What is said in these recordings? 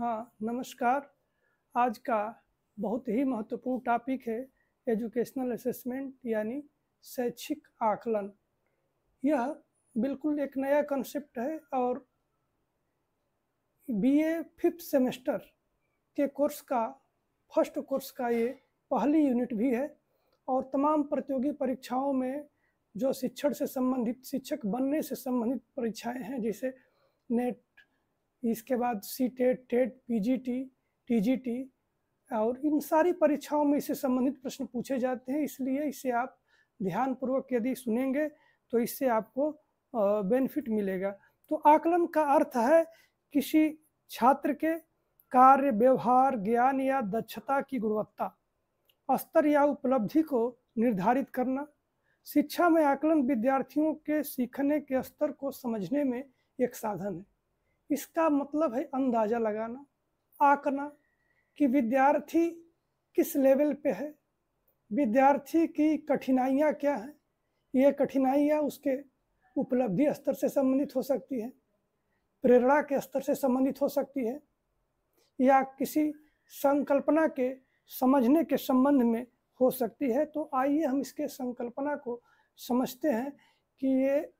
हाँ, नमस्कार। आज का बहुत ही महत्वपूर्ण टॉपिक है एजुकेशनल असेसमेंट यानी शैक्षिक आकलन। यह बिल्कुल एक नया कॉन्सेप्ट है और बीए फिफ्थ सेमेस्टर के कोर्स का फर्स्ट कोर्स का ये पहली यूनिट भी है और तमाम प्रतियोगी परीक्षाओं में जो शिक्षण से संबंधित शिक्षक बनने से संबंधित परीक्षाएं हैं, जैसे नेट, इसके बाद सीटेट, टेट, पीजीटी, टीजीटी और इन सारी परीक्षाओं में इससे संबंधित प्रश्न पूछे जाते हैं। इसलिए इसे आप ध्यानपूर्वक यदि सुनेंगे तो इससे आपको बेनिफिट मिलेगा। तो आकलन का अर्थ है किसी छात्र के कार्य, व्यवहार, ज्ञान या दक्षता की गुणवत्ता, स्तर या उपलब्धि को निर्धारित करना। शिक्षा में आकलन विद्यार्थियों के सीखने के स्तर को समझने में एक साधन है। इसका मतलब है अंदाजा लगाना, आंकना कि विद्यार्थी किस लेवल पे है, विद्यार्थी की कठिनाइयाँ क्या हैं। ये कठिनाइयाँ उसके उपलब्धि स्तर से संबंधित हो सकती है, प्रेरणा के स्तर से संबंधित हो सकती है या किसी संकल्पना के समझने के संबंध में हो सकती है। तो आइए हम इसके संकल्पना को समझते हैं कि ये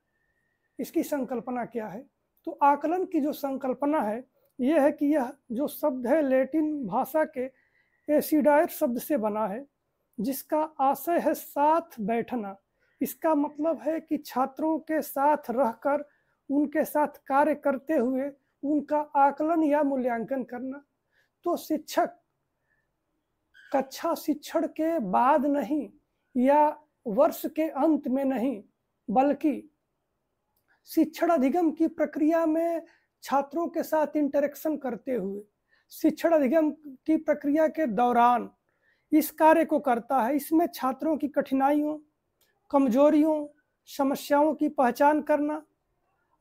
इसकी संकल्पना क्या है। तो आकलन की जो संकल्पना है यह है कि यह जो शब्द है लैटिन भाषा के एसिडायर शब्द से बना है, जिसका आशय है साथ बैठना। इसका मतलब है कि छात्रों के साथ रहकर उनके साथ कार्य करते हुए उनका आकलन या मूल्यांकन करना। तो शिक्षक कक्षा शिक्षण के बाद नहीं या वर्ष के अंत में नहीं, बल्कि शिक्षण अधिगम की प्रक्रिया में छात्रों के साथ इंटरेक्शन करते हुए, शिक्षण अधिगम की प्रक्रिया के दौरान इस कार्य को करता है। इसमें छात्रों की कठिनाइयों, कमजोरियों, समस्याओं की पहचान करना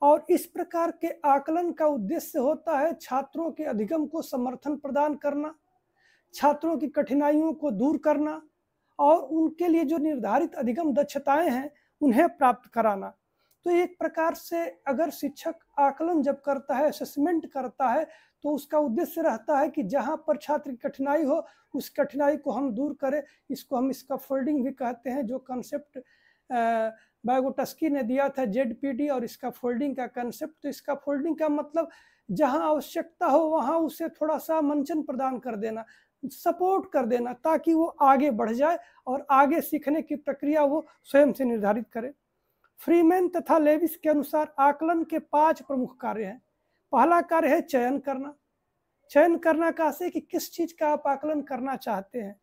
और इस प्रकार के आकलन का उद्देश्य होता है छात्रों के अधिगम को समर्थन प्रदान करना, छात्रों की कठिनाइयों को दूर करना और उनके लिए जो निर्धारित अधिगम दक्षताएं हैं उन्हें प्राप्त कराना। तो एक प्रकार से अगर शिक्षक आकलन जब करता है, असेसमेंट करता है, तो उसका उद्देश्य रहता है कि जहाँ पर छात्र की कठिनाई हो उस कठिनाई को हम दूर करें। इसको हम इसका फोल्डिंग भी कहते हैं, जो कॉन्सेप्ट बायगोटस्की ने दिया था जेडपीडी, और इसका फोल्डिंग का कंसेप्ट। तो इसका फोल्डिंग का मतलब जहाँ आवश्यकता हो वहाँ उसे थोड़ा सा मंचन प्रदान कर देना, सपोर्ट कर देना, ताकि वो आगे बढ़ जाए और आगे सीखने की प्रक्रिया वो स्वयं से निर्धारित करे। फ्रीमैन तथा लेविस के अनुसार आकलन के 5 प्रमुख कार्य हैं। पहला कार्य है चयन करना। चयन करना का से कि किस चीज का आप आकलन करना चाहते हैं,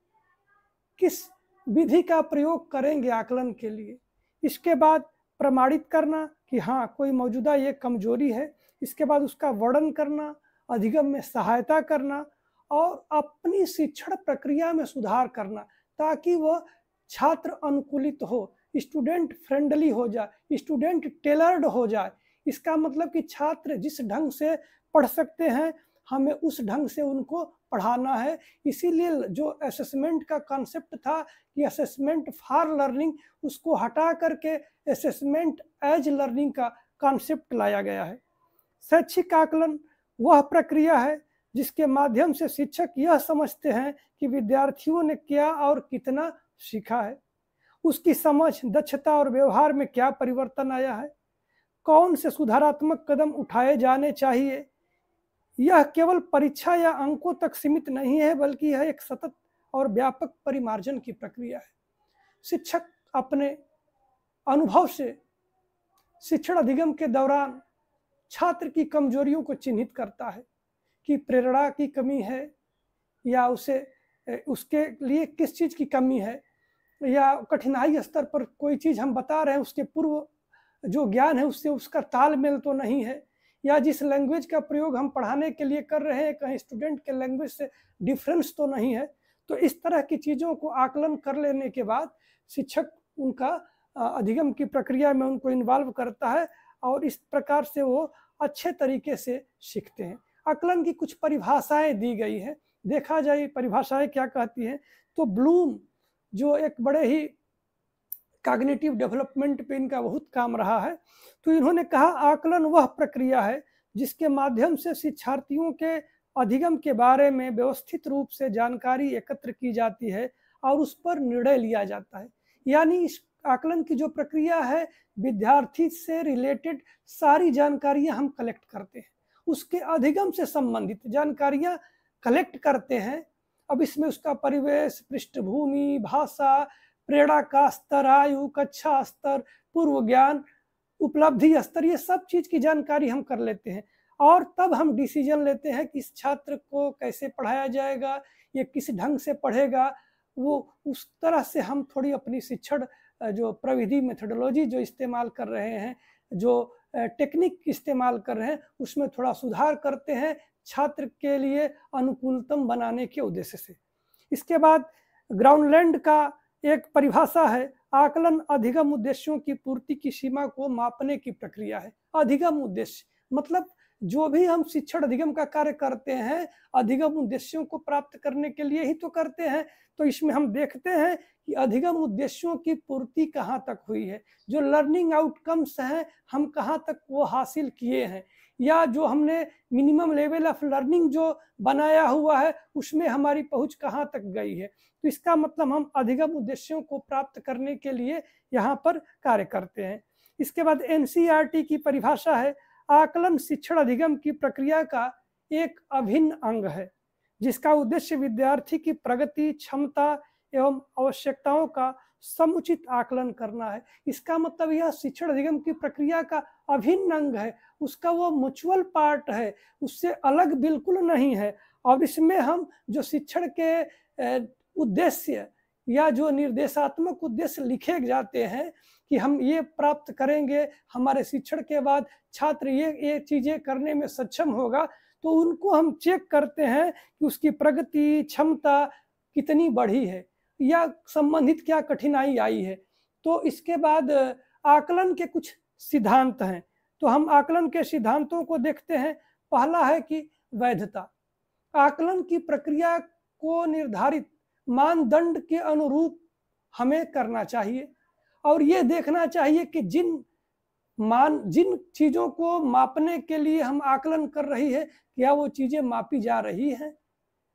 किस विधि का प्रयोग करेंगे आकलन के लिए। इसके बाद प्रमाणित करना कि हाँ कोई मौजूदा ये कमजोरी है। इसके बाद उसका वर्णन करना, अधिगम में सहायता करना और अपनी शिक्षण प्रक्रिया में सुधार करना, ताकि वह छात्र अनुकूलित हो, स्टूडेंट फ्रेंडली हो जाए, स्टूडेंट टेलर्ड हो जाए। इसका मतलब कि छात्र जिस ढंग से पढ़ सकते हैं हमें उस ढंग से उनको पढ़ाना है। इसीलिए जो असेसमेंट का कॉन्सेप्ट था कि असेसमेंट फॉर लर्निंग, उसको हटा करके असेसमेंट एज लर्निंग का कॉन्सेप्ट लाया गया है। शैक्षिक आकलन वह प्रक्रिया है जिसके माध्यम से शिक्षक यह समझते हैं कि विद्यार्थियों ने क्या और कितना सीखा है, उसकी समझ, दक्षता और व्यवहार में क्या परिवर्तन आया है, कौन से सुधारात्मक कदम उठाए जाने चाहिए। यह केवल परीक्षा या अंकों तक सीमित नहीं है, बल्कि यह एक सतत और व्यापक परिमार्जन की प्रक्रिया है। शिक्षक अपने अनुभव से शिक्षण अधिगम के दौरान छात्र की कमजोरियों को चिन्हित करता है कि प्रेरणा की कमी है या उसके लिए किस चीज़ की कमी है, या कठिनाई स्तर पर कोई चीज़ हम बता रहे हैं उसके पूर्व जो ज्ञान है उससे उसका तालमेल तो नहीं है, या जिस लैंग्वेज का प्रयोग हम पढ़ाने के लिए कर रहे हैं कहीं स्टूडेंट के लैंग्वेज से डिफरेंस तो नहीं है। तो इस तरह की चीज़ों को आकलन कर लेने के बाद शिक्षक उनका अधिगम की प्रक्रिया में उनको इन्वॉल्व करता है और इस प्रकार से वो अच्छे तरीके से सीखते हैं। आकलन की कुछ परिभाषाएं दी गई हैं, देखा जाए परिभाषाएं क्या कहती हैं। तो ब्लूम जो एक बड़े ही कॉग्निटिव डेवलपमेंट पे इनका बहुत काम रहा है, तो इन्होंने कहा आकलन वह प्रक्रिया है जिसके माध्यम से शिक्षार्थियों के अधिगम के बारे में व्यवस्थित रूप से जानकारी एकत्र की जाती है और उस पर निर्णय लिया जाता है। यानी इस आकलन की जो प्रक्रिया है, विद्यार्थी से रिलेटेड सारी जानकारियां हम कलेक्ट करते हैं, उसके अधिगम से संबंधित जानकारियां कलेक्ट करते हैं। अब इसमें उसका परिवेश, पृष्ठभूमि, भाषा, प्रेरणा का स्तर, आयु, कक्षा स्तर, पूर्व ज्ञान, उपलब्धि स्तर, ये सब चीज की जानकारी हम कर लेते हैं और तब हम डिसीजन लेते हैं कि इस छात्र को कैसे पढ़ाया जाएगा, ये किस ढंग से पढ़ेगा। वो उस तरह से हम थोड़ी अपनी शिक्षण जो प्रविधि, मेथोडोलॉजी जो इस्तेमाल कर रहे हैं, जो टेक्निक इस्तेमाल कर रहे हैं, उसमें थोड़ा सुधार करते हैं छात्र के लिए अनुकूलतम बनाने के उद्देश्य से। इसके बाद ग्राउंडलैंड का एक परिभाषा है, आकलन अधिगम उद्देश्यों की पूर्ति की सीमा को मापने की प्रक्रिया है। अधिगम उद्देश्य मतलब जो भी हम शिक्षण अधिगम का कार्य करते हैं, अधिगम उद्देश्यों को प्राप्त करने के लिए ही तो करते हैं। तो इसमें हम देखते हैं कि अधिगम उद्देश्यों की पूर्ति कहाँ तक हुई है, जो लर्निंग आउटकम्स हैं हम कहाँ तक वो हासिल किए हैं, या जो हमने मिनिमम लेवल ऑफ लर्निंग जो बनाया हुआ है उसमें हमारी पहुंच कहाँ तक गई है। तो इसका मतलब हम अधिगम उद्देश्यों को प्राप्त करने के लिए यहाँ पर कार्य करते हैं। इसके बाद एनसीईआरटी की परिभाषा है, आकलन शिक्षण अधिगम की प्रक्रिया का एक अभिन्न अंग है जिसका उद्देश्य विद्यार्थी की प्रगति, क्षमता एवं आवश्यकताओं का समुचित आकलन करना है। इसका मतलब यह शिक्षण अधिगम की प्रक्रिया का अभिन्न अंग है, उसका वो म्यूचुअल पार्ट है, उससे अलग बिल्कुल नहीं है। और इसमें हम जो शिक्षण के उद्देश्य या जो निर्देशात्मक उद्देश्य लिखे जाते हैं कि हम ये प्राप्त करेंगे, हमारे शिक्षण के बाद छात्र ये चीज़ें करने में सक्षम होगा, तो उनको हम चेक करते हैं कि उसकी प्रगति, क्षमता कितनी बढ़ी है या संबंधित क्या कठिनाई आई है। तो इसके बाद आकलन के कुछ सिद्धांत हैं, तो हम आकलन के सिद्धांतों को देखते हैं। पहला है कि वैधता। आकलन की प्रक्रिया को निर्धारित मानदंड के अनुरूप हमें करना चाहिए और ये देखना चाहिए कि जिन चीज़ों को मापने के लिए हम आकलन कर रही है, क्या वो चीज़ें मापी जा रही हैं।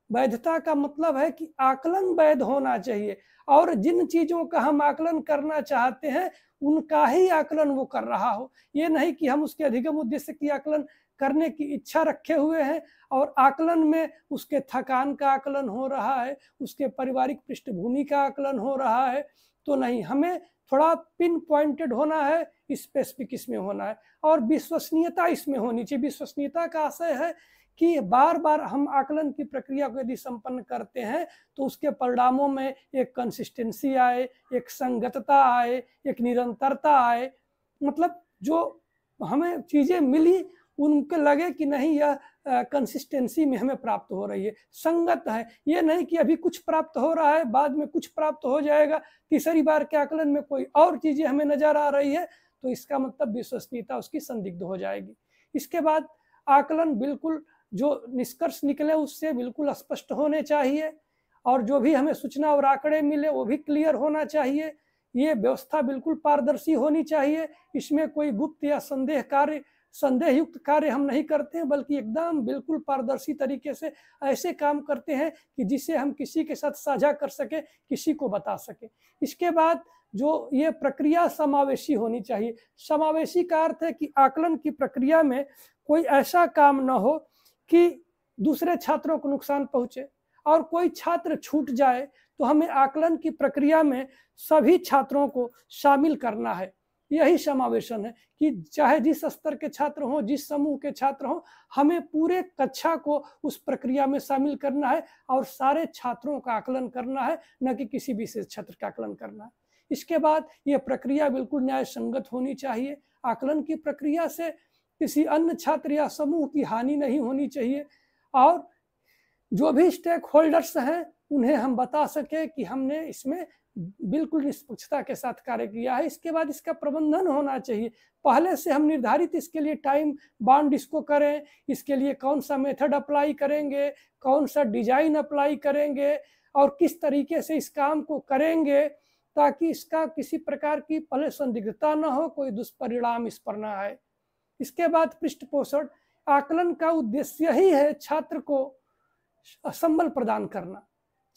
वैधता का मतलब है कि आकलन वैध होना चाहिए और जिन चीज़ों का हम आकलन करना चाहते हैं उनका ही आकलन वो कर रहा हो। ये नहीं कि हम उसके अधिगम उद्देश्य की आकलन करने की इच्छा रखे हुए हैं और आकलन में उसके थकान का आकलन हो रहा है, उसके पारिवारिक पृष्ठभूमि का आकलन हो रहा है। तो नहीं, हमें थोड़ा पिन पॉइंटेड होना है, स्पेसिफिक इसमें होना है और विश्वसनीयता इसमें होनी चाहिए। विश्वसनीयता का आशय है कि बार बार हम आकलन की प्रक्रिया को यदि संपन्न करते हैं तो उसके परिणामों में एक कंसिस्टेंसी आए, एक संगतता आए, एक निरंतरता आए। मतलब जो हमें चीज़ें मिली उनको लगे कि नहीं यह कंसिस्टेंसी में हमें प्राप्त हो रही है, संगत है। ये नहीं कि अभी कुछ प्राप्त हो रहा है, बाद में कुछ प्राप्त हो जाएगा, तीसरी बार के आकलन में कोई और चीज़ें हमें नजर आ रही है, तो इसका मतलब विश्वसनीयता उसकी संदिग्ध हो जाएगी। इसके बाद आकलन बिल्कुल जो निष्कर्ष निकले उससे बिल्कुल स्पष्ट होने चाहिए और जो भी हमें सूचना और आंकड़े मिले वो भी क्लियर होना चाहिए। ये व्यवस्था बिल्कुल पारदर्शी होनी चाहिए, इसमें कोई गुप्त या संदेहयुक्त कार्य हम नहीं करते हैं, बल्कि एकदम बिल्कुल पारदर्शी तरीके से ऐसे काम करते हैं कि जिसे हम किसी के साथ साझा कर सके, किसी को बता सके। इसके बाद जो ये प्रक्रिया समावेशी होनी चाहिए। समावेशी का अर्थ है कि आकलन की प्रक्रिया में कोई ऐसा काम न हो कि दूसरे छात्रों को नुकसान पहुंचे और कोई छात्र छूट जाए, तो हमें आकलन की प्रक्रिया में सभी छात्रों को शामिल करना है। यही समावेशन है कि चाहे जिस स्तर के छात्र हों, जिस समूह के छात्र हों, हमें पूरे कक्षा को उस प्रक्रिया में शामिल करना है और सारे छात्रों का आकलन करना है, न कि किसी विशेष छात्र का आकलन करना है। इसके बाद ये प्रक्रिया बिल्कुल न्याय संगत होनी चाहिए। आकलन की प्रक्रिया से किसी अन्य छात्र या समूह की हानि नहीं होनी चाहिए और जो भी स्टेक होल्डर्स हैं उन्हें हम बता सके कि हमने इसमें बिल्कुल निष्पक्षता के साथ कार्य किया है। इसके बाद इसका प्रबंधन होना चाहिए। पहले से हम निर्धारित इसके लिए टाइम बाउंड इसको करें, इसके लिए कौन सा मेथड अप्लाई करेंगे, कौन सा डिजाइन अप्लाई करेंगे और किस तरीके से इस काम को करेंगे ताकि इसका किसी प्रकार की पहले संदिग्धता न हो, कोई दुष्परिणाम इस पर न आए। इसके बाद पृष्ठपोषण, आकलन का उद्देश्य ही है छात्र को संबल प्रदान करना,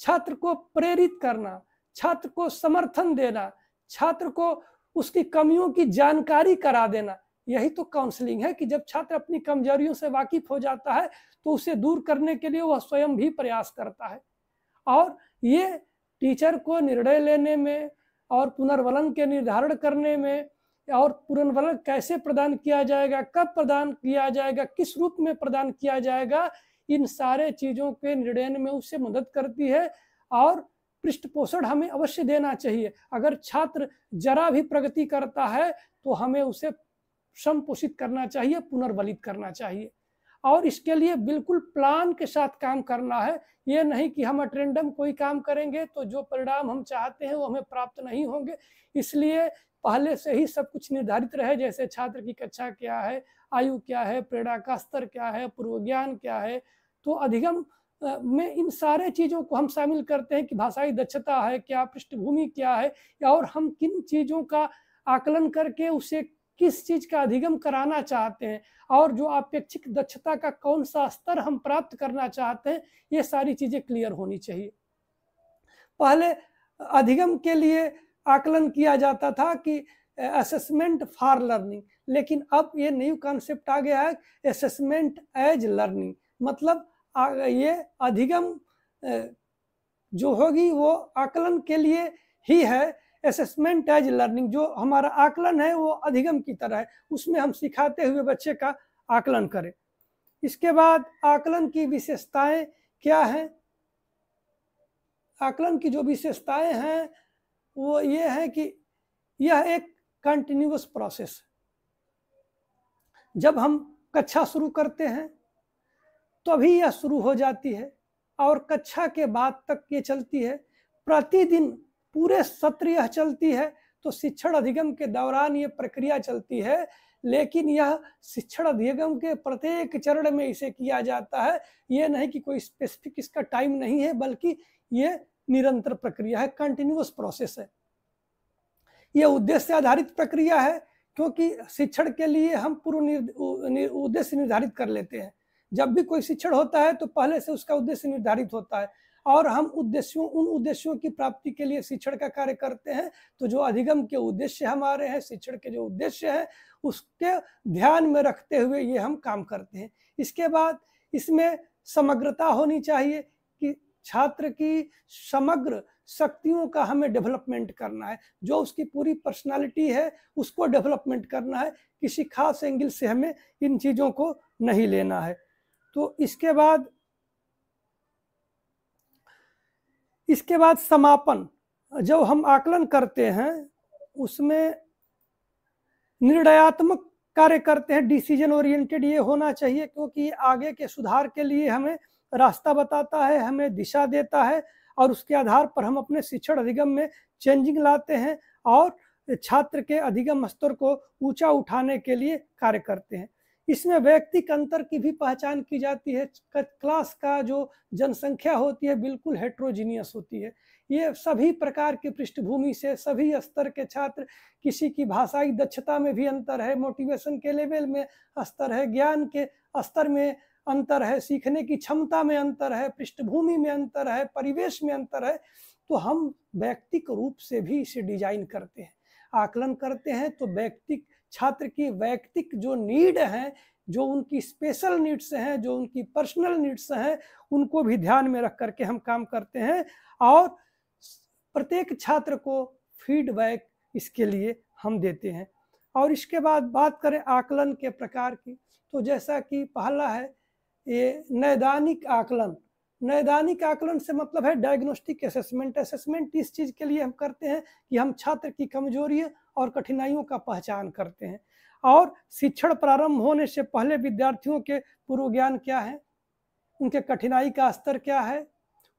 छात्र को प्रेरित करना, छात्र को समर्थन देना, छात्र को उसकी कमियों की जानकारी करा देना। यही तो काउंसलिंग है कि जब छात्र अपनी कमजोरियों से वाकिफ हो जाता है तो उसे दूर करने के लिए वह स्वयं भी प्रयास करता है। और ये टीचर को निर्णय लेने में और पुनर्वलन के निर्धारण करने में और पुनर्वलन कैसे प्रदान किया जाएगा, कब प्रदान किया जाएगा, किस रूप में प्रदान किया जाएगा, इन सारे चीज़ों के निर्णय में उससे मदद करती है। और पृष्ठपोषण हमें अवश्य देना चाहिए। अगर छात्र जरा भी प्रगति करता है तो हमें उसे संपोषित करना चाहिए, पुनर्बलित करना चाहिए। और इसके लिए बिल्कुल प्लान के साथ काम करना है। ये नहीं कि हम अटेंडम कोई काम करेंगे तो जो परिणाम हम चाहते हैं वो हमें प्राप्त नहीं होंगे। इसलिए पहले से ही सब कुछ निर्धारित रहे, जैसे छात्र की कक्षा क्या है, आयु क्या है, प्रेरणा का स्तर क्या है, पूर्व ज्ञान क्या है। तो अधिगम में इन सारे चीज़ों को हम शामिल करते हैं कि भाषाई दक्षता है क्या, पृष्ठभूमि क्या है, और हम किन चीज़ों का आकलन करके उसे किस चीज़ का अधिगम कराना चाहते हैं, और जो अपेक्षित दक्षता का कौन सा स्तर हम प्राप्त करना चाहते हैं, ये सारी चीज़ें क्लियर होनी चाहिए। पहले अधिगम के लिए आकलन किया जाता था कि असेसमेंट फॉर लर्निंग, लेकिन अब ये न्यू कॉन्सेप्ट आ गया है असेसमेंट एज लर्निंग। मतलब ये अधिगम जो होगी वो आकलन के लिए ही है। असेसमेंट एज लर्निंग, जो हमारा आकलन है वो अधिगम की तरह है, उसमें हम सिखाते हुए बच्चे का आकलन करें। इसके बाद आकलन की विशेषताएं क्या हैं? आकलन की जो विशेषताएं हैं वो ये है कि यह एक कंटिन्यूअस प्रोसेस। जब हम कक्षा शुरू करते हैं तो अभी यह शुरू हो जाती है और कक्षा के बाद तक ये चलती है, प्रतिदिन पूरे सत्र यह चलती है। तो शिक्षण अधिगम के दौरान ये प्रक्रिया चलती है, लेकिन यह शिक्षण अधिगम के प्रत्येक चरण में इसे किया जाता है। ये नहीं कि कोई स्पेसिफिक इसका टाइम नहीं है, बल्कि ये निरंतर प्रक्रिया है, कंटिन्यूअस प्रोसेस है। ये उद्देश्य आधारित प्रक्रिया है, क्योंकि शिक्षण के लिए हम पूर्व उद्देश्य निर्धारित कर लेते हैं। जब भी कोई शिक्षण होता है तो पहले से उसका उद्देश्य निर्धारित होता है और हम उन उद्देश्यों की प्राप्ति के लिए शिक्षण का कार्य करते हैं। तो जो अधिगम के उद्देश्य हमारे हैं, शिक्षण के जो उद्देश्य हैं, उसके ध्यान में रखते हुए ये हम काम करते हैं। इसके बाद इसमें समग्रता होनी चाहिए कि छात्र की समग्र शक्तियों का हमें डेवलपमेंट करना है, जो उसकी पूरी पर्सनालिटी है उसको डेवलपमेंट करना है। किसी खास एंगल से हमें इन चीज़ों को नहीं लेना है। तो इसके बाद समापन, जब हम आकलन करते हैं उसमें निर्णयात्मक कार्य करते हैं, डिसीजन ओरिएंटेड ये होना चाहिए, क्योंकि आगे के सुधार के लिए हमें रास्ता बताता है, हमें दिशा देता है, और उसके आधार पर हम अपने शिक्षण अधिगम में चेंजिंग लाते हैं और छात्र के अधिगम स्तर को ऊंचा उठाने के लिए कार्य करते हैं। इसमें व्यक्तिगत अंतर की भी पहचान की जाती है। क्लास का जो जनसंख्या होती है बिल्कुल हेट्रोजीनियस होती है। ये सभी प्रकार की पृष्ठभूमि से सभी स्तर के छात्र, किसी की भाषाई दक्षता में भी अंतर है, मोटिवेशन के लेवल में स्तर है, ज्ञान के स्तर में अंतर है, सीखने की क्षमता में अंतर है, पृष्ठभूमि में अंतर है, परिवेश में अंतर है। तो हम व्यक्तिगत रूप से भी इसे डिजाइन करते हैं, आकलन करते हैं। तो व्यक्तिगत छात्र की व्यक्तिगत जो नीड हैं, जो उनकी स्पेशल नीड्स हैं, जो उनकी पर्सनल नीड्स हैं, उनको भी ध्यान में रख करके हम काम करते हैं और प्रत्येक छात्र को फीडबैक इसके लिए हम देते हैं। और इसके बाद बात करें आकलन के प्रकार की, तो जैसा कि पहला है ये नैदानिक आकलन। नैदानिक आकलन से मतलब है डायग्नोस्टिक असेसमेंट। असेसमेंट इस चीज़ के लिए हम करते हैं कि हम छात्र की कमजोरियों और कठिनाइयों का पहचान करते हैं, और शिक्षण प्रारंभ होने से पहले विद्यार्थियों के पूर्व ज्ञान क्या है, उनके कठिनाई का स्तर क्या है,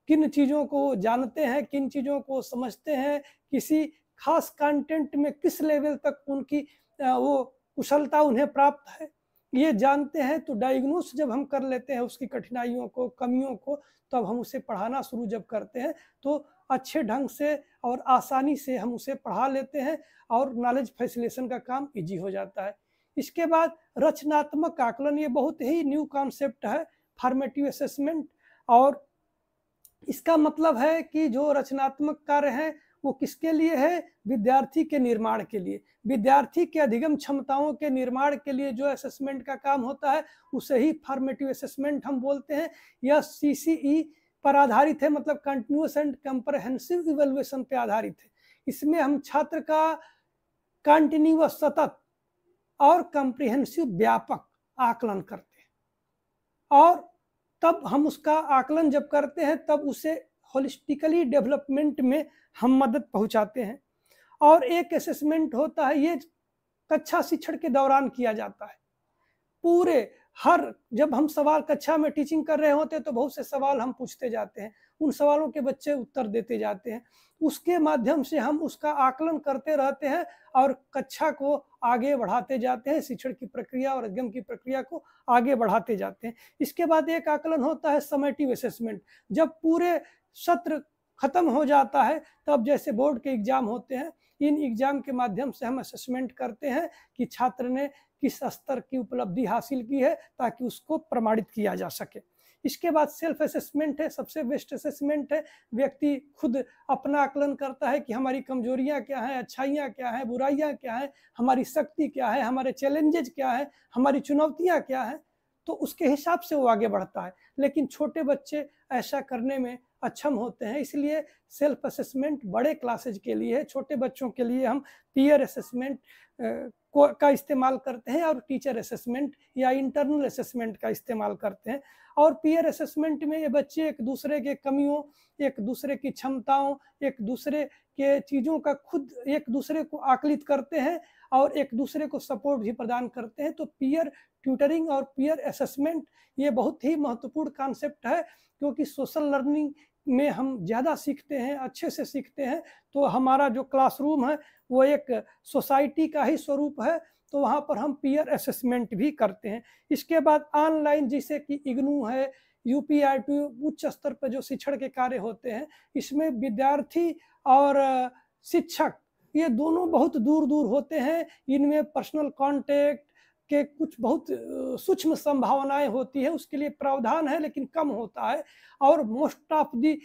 किन चीज़ों को जानते हैं, किन चीज़ों को समझते हैं, किसी खास कंटेंट में किस लेवल तक उनकी वो कुशलता उन्हें प्राप्त है, ये जानते हैं। तो डायग्नोस जब हम कर लेते हैं उसकी कठिनाइयों को, कमियों को, तब हम उसे पढ़ाना शुरू जब करते हैं तो अच्छे ढंग से और आसानी से हम उसे पढ़ा लेते हैं और नॉलेज फैसिलिटेशन का काम इजी हो जाता है। इसके बाद रचनात्मक आकलन, ये बहुत ही न्यू कॉन्सेप्ट है, फॉर्मेटिव असेसमेंट। और इसका मतलब है कि जो रचनात्मक कार्य है वो किसके लिए है? विद्यार्थी के निर्माण के लिए, विद्यार्थी के अधिगम क्षमताओं के निर्माण के लिए जो असेसमेंट का काम होता है उसे ही फॉर्मेटिव असेसमेंट हम बोलते हैं। यह CCE पर आधारित है, मतलब कंटिन्यूअस एंड कंप्रहेंसिव इवैल्यूएशन पे आधारित है। इसमें हम छात्र का कंटिन्यूअस, सतत और कंप्रिहेंसिव, व्यापक आकलन करते हैं, और तब हम उसका आकलन जब करते हैं तब उसे होलिस्टिकली डेवलपमेंट में हम मदद पहुंचाते हैं। और एक असेसमेंट होता है, ये कक्षा शिक्षण के दौरान किया जाता है। पूरे जब हम सवाल कक्षा में टीचिंग कर रहे होते हैं तो बहुत से सवाल हम पूछते जाते हैं, उन सवालों के बच्चे उत्तर देते जाते हैं, उसके माध्यम से हम उसका आकलन करते रहते हैं और कक्षा को आगे बढ़ाते जाते हैं, शिक्षण की प्रक्रिया और अध्ययन की प्रक्रिया को आगे बढ़ाते जाते हैं। इसके बाद एक आकलन होता है समेटिव असेसमेंट। जब पूरे सत्र खत्म हो जाता है तब जैसे बोर्ड के एग्जाम होते हैं, इन एग्जाम के माध्यम से हम असेसमेंट करते हैं कि छात्र ने किस स्तर की उपलब्धि हासिल की है, ताकि उसको प्रमाणित किया जा सके। इसके बाद सेल्फ असेसमेंट है, सबसे बेस्ट असेसमेंट है। व्यक्ति खुद अपना आकलन करता है कि हमारी कमजोरियां क्या हैं, अच्छाइयां क्या हैं, बुराइयां क्या हैं, हमारी शक्ति क्या है, हमारे चैलेंजेज क्या है, हमारी चुनौतियां क्या हैं, तो उसके हिसाब से वो आगे बढ़ता है। लेकिन छोटे बच्चे ऐसा करने में अक्षम होते हैं, इसलिए सेल्फ असेसमेंट बड़े क्लासेज के लिए है। छोटे बच्चों के लिए हम पीयर असेसमेंट का इस्तेमाल करते हैं और टीचर असेसमेंट या इंटरनल असेसमेंट का इस्तेमाल करते हैं। और पीयर असेसमेंट में ये बच्चे एक दूसरे के कमियों, एक दूसरे की क्षमताओं, एक दूसरे के चीज़ों का खुद एक दूसरे को आकलित करते हैं और एक दूसरे को सपोर्ट भी प्रदान करते हैं। तो पीयर ट्यूटरिंग और पीयर असेसमेंट ये बहुत ही महत्वपूर्ण कॉन्सेप्ट है, क्योंकि सोशल लर्निंग में हम ज़्यादा सीखते हैं, अच्छे से सीखते हैं। तो हमारा जो क्लासरूम है वो एक सोसाइटी का ही स्वरूप है, तो वहाँ पर हम पीयर असेसमेंट भी करते हैं। इसके बाद ऑनलाइन, जैसे कि इग्नू है, UPI2 उच्च स्तर पर जो शिक्षण के कार्य होते हैं, इसमें विद्यार्थी और शिक्षक ये दोनों बहुत दूर दूर होते हैं। इनमें पर्सनल कांटेक्ट के कुछ बहुत सूक्ष्म संभावनाएं होती है, उसके लिए प्रावधान है लेकिन कम होता है। और most of the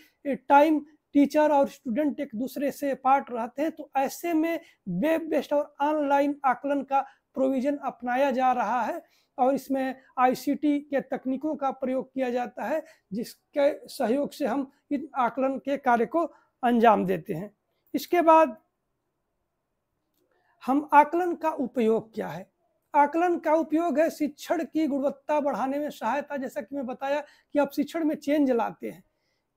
time teacher और स्टूडेंट एक दूसरे से पार्ट रहते हैं। तो ऐसे में वेब बेस्ड और ऑनलाइन आकलन का प्रोविजन अपनाया जा रहा है, और इसमें ICT के तकनीकों का प्रयोग किया जाता है, जिसके सहयोग से हम इन आकलन के कार्य को अंजाम देते हैं। इसके बाद हम आकलन का उपयोग क्या है? आकलन का उपयोग है शिक्षण की गुणवत्ता बढ़ाने में सहायता। जैसा कि मैं बताया कि आप शिक्षण में चेंज लाते हैं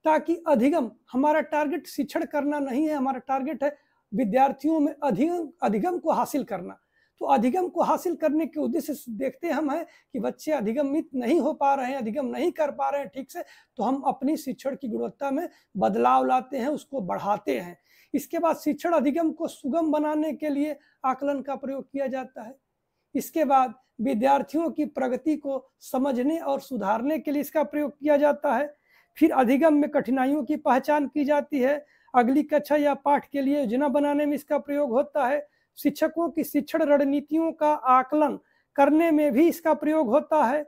ताकि अधिगम, हमारा टारगेट शिक्षण करना नहीं है, हमारा टारगेट है विद्यार्थियों में अधिगम को हासिल करना। तो अधिगम को हासिल करने के उद्देश्य से देखते हम हैं कि बच्चे अधिगमित नहीं हो पा रहे हैं, अधिगम नहीं कर पा रहे हैं ठीक से, तो हम अपनी शिक्षण की गुणवत्ता में बदलाव लाते हैं, उसको बढ़ाते हैं। इसके बाद शिक्षण अधिगम को सुगम बनाने के लिए आकलन का प्रयोग किया जाता है। इसके बाद विद्यार्थियों की प्रगति को समझने और सुधारने के लिए इसका प्रयोग किया जाता है। फिर अधिगम में कठिनाइयों की पहचान की जाती है। अगली कक्षा या पाठ के लिए योजना बनाने में इसका प्रयोग होता है। शिक्षकों की शिक्षण रणनीतियों का आकलन करने में भी इसका प्रयोग होता है।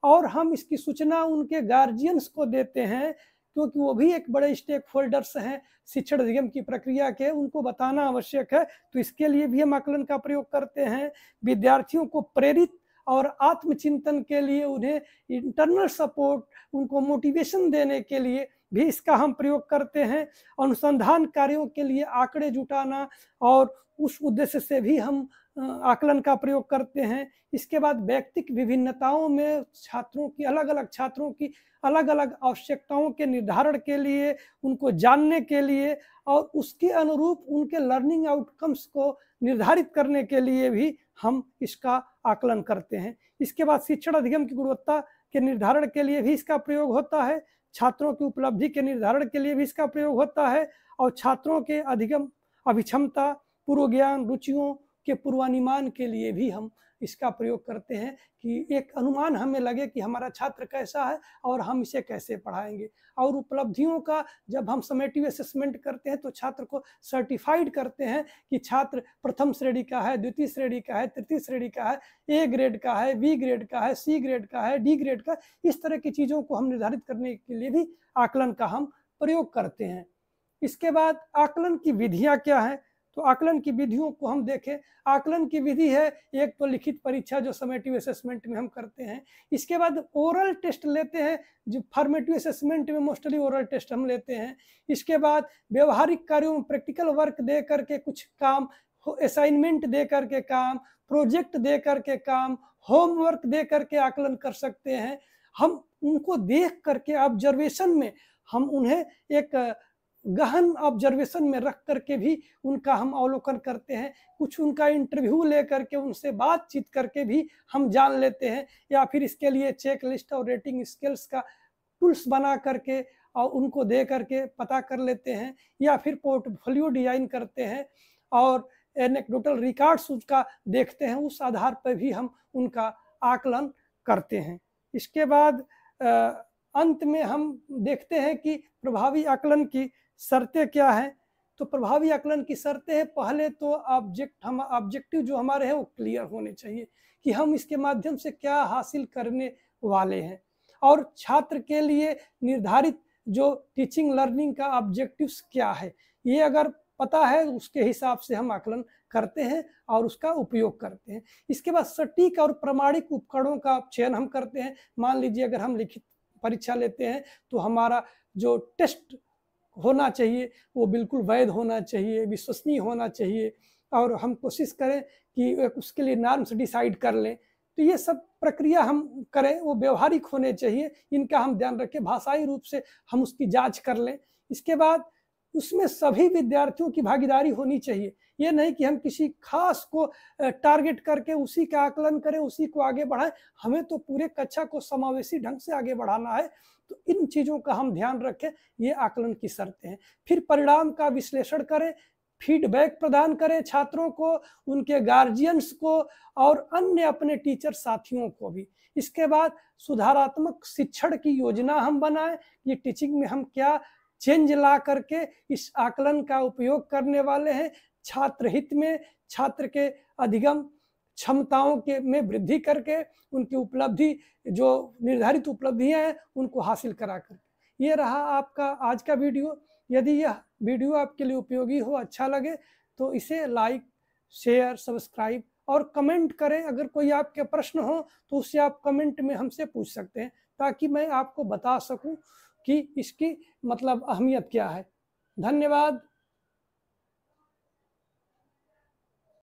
और हम इसकी सूचना उनके गार्जियंस को देते हैं, क्योंकि वो भी एक बड़े स्टेक होल्डर्स हैं शिक्षण अधिगम की प्रक्रिया के, उनको बताना आवश्यक है। तो इसके लिए भी हम आकलन का प्रयोग करते हैं। विद्यार्थियों को प्रेरित और आत्मचिंतन के लिए उन्हें इंटरनल सपोर्ट, उनको मोटिवेशन देने के लिए भी इसका हम प्रयोग करते हैं। अनुसंधान कार्यों के लिए आंकड़े जुटाना और उस उद्देश्य से भी हम आकलन का प्रयोग करते हैं। इसके बाद व्यक्तिगत विभिन्नताओं में छात्रों की अलग अलग आवश्यकताओं के निर्धारण के लिए, उनको जानने के लिए और उसके अनुरूप उनके लर्निंग आउटकम्स को निर्धारित करने के लिए भी हम इसका आकलन करते हैं। इसके बाद शिक्षण अधिगम की गुणवत्ता के निर्धारण के लिए भी इसका प्रयोग होता है। छात्रों की उपलब्धि के निर्धारण के लिए भी इसका प्रयोग होता है, और छात्रों के अधिगम, अभिक्षमता, पूर्व ज्ञान, रुचियों के पूर्वानुमान के लिए भी हम इसका प्रयोग करते हैं कि एक अनुमान हमें लगे कि हमारा छात्र कैसा है और हम इसे कैसे पढ़ाएंगे। और उपलब्धियों का जब हम समेटिव असेसमेंट करते हैं तो छात्र को सर्टिफाइड करते हैं कि छात्र प्रथम श्रेणी का है, द्वितीय श्रेणी का है, तृतीय श्रेणी का है, ए ग्रेड का है, बी ग्रेड का है, सी ग्रेड का है, डी ग्रेड का। इस तरह की चीज़ों को हम निर्धारित करने के लिए भी आकलन का हम प्रयोग करते हैं। इसके बाद आकलन की विधियां क्या हैं, तो आकलन की विधियों को हम देखें। आकलन की विधि है एक तो लिखित परीक्षा जो समेटिव असेसमेंट में हम करते हैं, इसके बाद ओरल टेस्ट लेते हैं जो फॉर्मेटिव असेसमेंट में मोस्टली ओरल टेस्ट हम लेते हैं। इसके बाद व्यवहारिक कार्यों में प्रैक्टिकल वर्क दे करके कुछ काम, असाइनमेंट दे करके काम, प्रोजेक्ट दे करके काम, होमवर्क दे करके आकलन कर सकते हैं। हम उनको देख करके ऑब्जर्वेशन में हम उन्हें एक गहन ऑब्जर्वेशन में रख करके भी उनका हम अवलोकन करते हैं। कुछ उनका इंटरव्यू ले करके उनसे बातचीत करके भी हम जान लेते हैं, या फिर इसके लिए चेक लिस्ट और रेटिंग स्केल्स का टूल्स बना करके और उनको दे करके पता कर लेते हैं, या फिर पोर्टफोलियो डिजाइन करते हैं और एनेक्डोटल रिकॉर्ड्स उसका देखते हैं। उस आधार पर भी हम उनका आकलन करते हैं। इसके बाद अंत में हम देखते हैं कि प्रभावी आकलन की शर्तें क्या हैं। तो प्रभावी आकलन की शर्तें हैं, पहले तो ऑब्जेक्टिव जो हमारे हैं वो क्लियर होने चाहिए कि हम इसके माध्यम से क्या हासिल करने वाले हैं, और छात्र के लिए निर्धारित जो टीचिंग लर्निंग का ऑब्जेक्टिव्स क्या है, ये अगर पता है उसके हिसाब से हम आकलन करते हैं और उसका उपयोग करते हैं। इसके बाद सटीक और प्रमाणिक उपकरणों का चयन हम करते हैं। मान लीजिए अगर हम लिखित परीक्षा लेते हैं तो हमारा जो टेस्ट होना चाहिए वो बिल्कुल वैध होना चाहिए, विश्वसनीय होना चाहिए, और हम कोशिश करें कि उसके लिए नॉर्म्स डिसाइड कर लें। तो ये सब प्रक्रिया हम करें वो व्यवहारिक होने चाहिए, इनका हम ध्यान रखें, भाषाई रूप से हम उसकी जांच कर लें। इसके बाद उसमें सभी विद्यार्थियों की भागीदारी होनी चाहिए। ये नहीं कि हम किसी खास को टारगेट करके उसी का आकलन करें, उसी को आगे बढ़ाएं। हमें तो पूरे कक्षा को समावेशी ढंग से आगे बढ़ाना है। तो इन चीज़ों का हम ध्यान रखें, ये आकलन की शर्तें हैं। फिर परिणाम का विश्लेषण करें, फीडबैक प्रदान करें छात्रों को, उनके गार्जियंस को और अन्य अपने टीचर साथियों को भी। इसके बाद सुधारात्मक शिक्षण की योजना हम बनाएं, ये टीचिंग में हम क्या चेंज ला करके इस आकलन का उपयोग करने वाले हैं, छात्र हित में, छात्र के अधिगम क्षमताओं के में वृद्धि करके उनकी उपलब्धि जो निर्धारित उपलब्धियां हैं उनको हासिल करा कर। ये रहा आपका आज का वीडियो। यदि यह वीडियो आपके लिए उपयोगी हो, अच्छा लगे तो इसे लाइक, शेयर, सब्सक्राइब और कमेंट करें। अगर कोई आपके प्रश्न हो तो उससे आप कमेंट में हमसे पूछ सकते हैं, ताकि मैं आपको बता सकूं कि इसकी मतलब अहमियत क्या है। धन्यवाद।